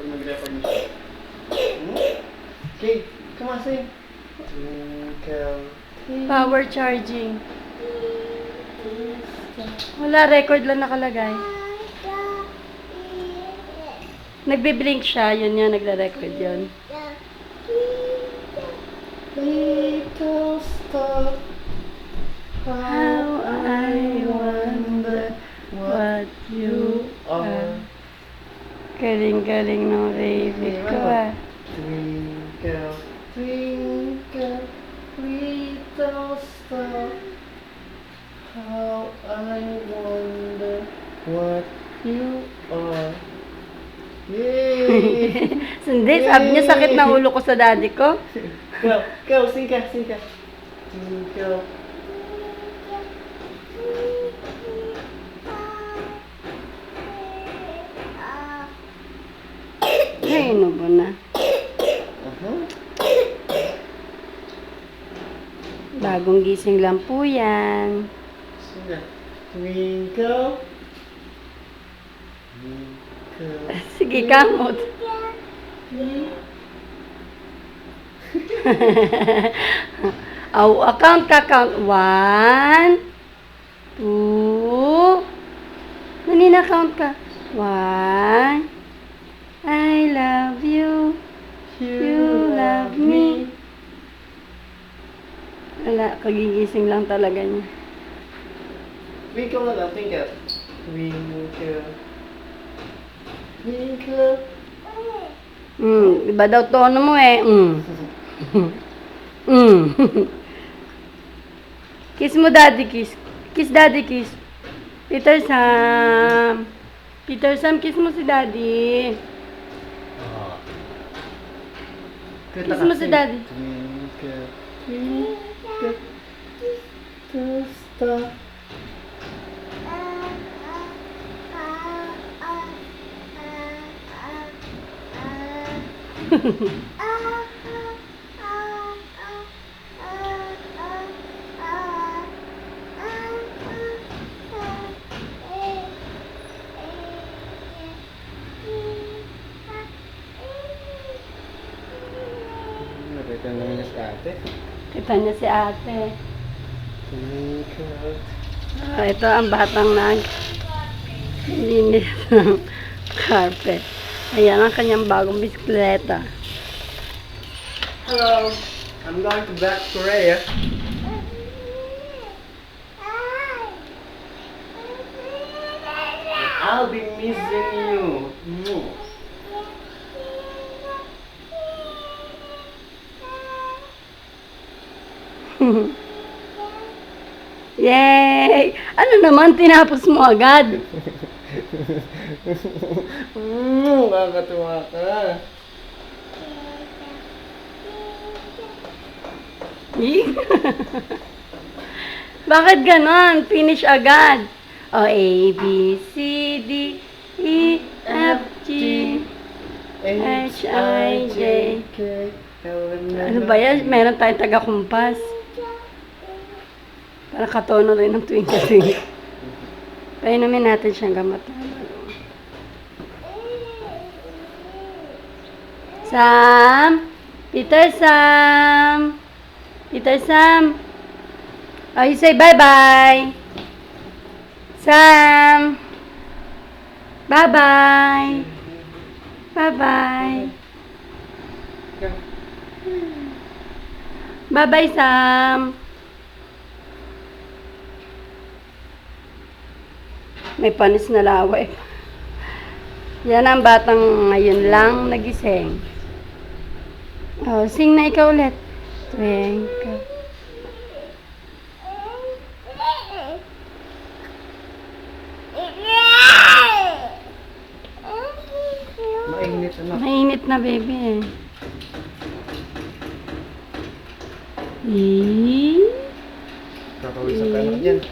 Pag nag-record mo siya. Okay, come on, sing. Twinkle. Power charging. Wala, record lang nakalagay. Nagbe-blink siya, yun yun, nagre-record yun. Little star, How I wonder what you are. Galing-galing ng baby ko ah. Twinkle, twinkle, little star, how I wonder what you are. Yay! Hindi, sabi niya sakit na ulo ko sa daddy ko. Go, sing ka, sing ka. Twinkle. Ay, ano ba na? Bagong gising lang po yan. Sing ka. Twinkle. Twinkle. Sige, kamot. Count ka, count. 1, 2, nanina count ka. 1, I love you, you love me. Wala, kagigising lang talaga niya. Twinkle na lang, twinkle. Twinkle. Twinkle. Iba daw tono mo eh. Kiss mo daddy, kiss. Kiss daddy, kiss. Peter Sam. Peter Sam, kiss mo si daddy. Kiss mo si daddy. Twinkle. Twinkle. Little star. Nakita naman niya si ate. Kita niya si ate. Twinkle. Ito ang batang linis ng carpet. Ayan ang kanyang bagong bisikleta. Hello, I'm going to Black Korea. I'll be missing you. Yay! Ano naman, tinapos mo agad? Kakatuwa ka. Bakit ganon? Finish agad. O, A, B, C, D, E, F, G, H, I, J. Ano ba yan? Meron tayong taga-kumpas. Para katono rin ng twinkle-twinkle. Painumin natin siyang gamot. Sam! Peter Sam! Peter Sam! Oh, you say bye-bye! Sam! Bye-bye! Bye-bye! Bye-bye, Sam! May panis na laway. Yan ang batang ngayon lang nagising. Oh, sing na ikaw ulit. Twinkle. Mainit na. Mainit na, baby. Kakawisan ka na dyan.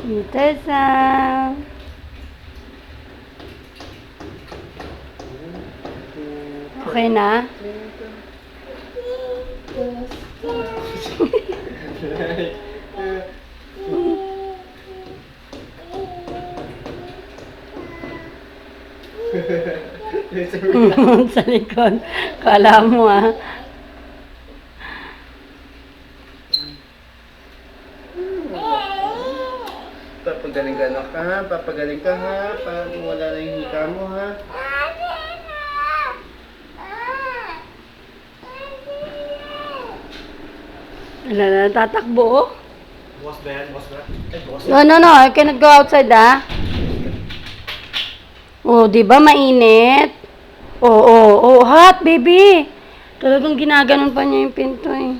Peter Sam. Okay na? Sa likod. Kala mo ah. Papagaling ka anak ha, papagaling ka ha, para wala na yung hika mo ha. Wala, tatakbo oh. Bukas ba yan? Bukas ba? Ay, bukas No. I cannot go outside, ah. Oh, di ba mainit? Oh, hot, baby. Talagang ginaganon pa niya yung pinto, eh.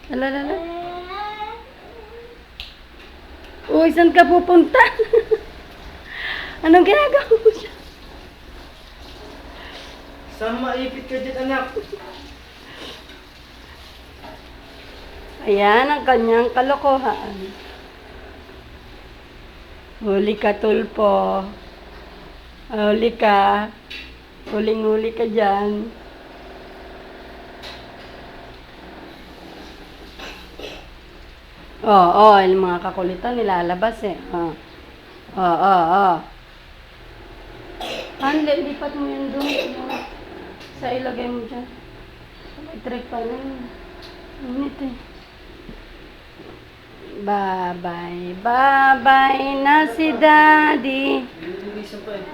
Alala. Uy, saan ka pupunta? Anong ginagawa mo siya? Saan maipit ka dyan anak? Ayan ang kanyang kalokohan. Huli ka, tulpo. Huli ka. Huling-huli ka dyan. Yung mga kakulitan nilalabas eh. Lipat mo yun doon. Sa ilagay mo dyan. Electric pa rin. Init eh. Bye-bye na si Daddy. Nililisan pa eh.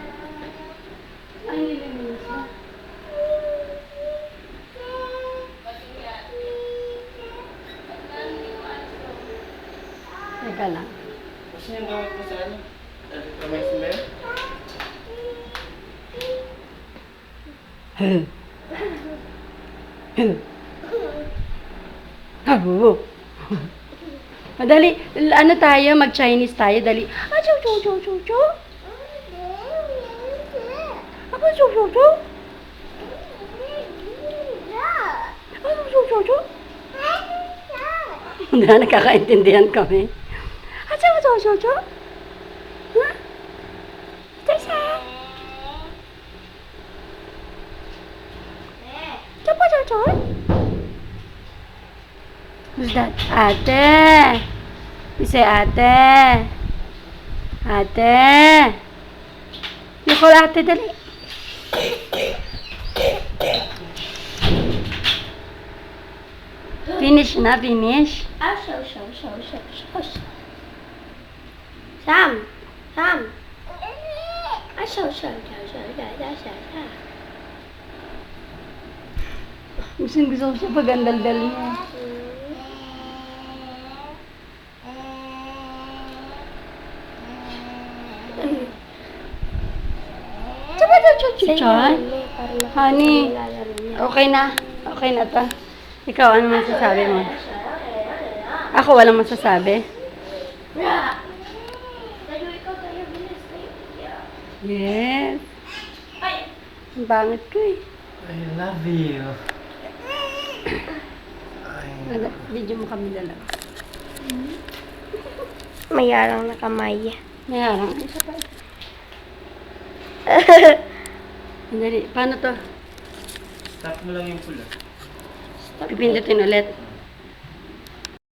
Ay, nililisan. Teka lang. Kasi yung gamit mo sa ano? Kamay si Mel? Madali, ano tayo, mag-Chinese tayo, dali. Chu. Ako, chu. Chu. Hindi na nakakaintindihan kami. Chu. Ha? Tessa? Chu. Who's that? Ate. You say ate. Ate. You call ate, dali. Finish. Sam. Gusto ko siya pag ang daldal niya. Chan? Honey, okay na ta. Ikaw, ano masasabi mo? Ako walang masasabi. Yes. Ang bangit ko eh. I love you. Video mo kami dalawa. Mayarang na kamay. Mayarang. Isa pa. Dali. Paano to? Stop mo lang yung pula. Pipindutin ulit.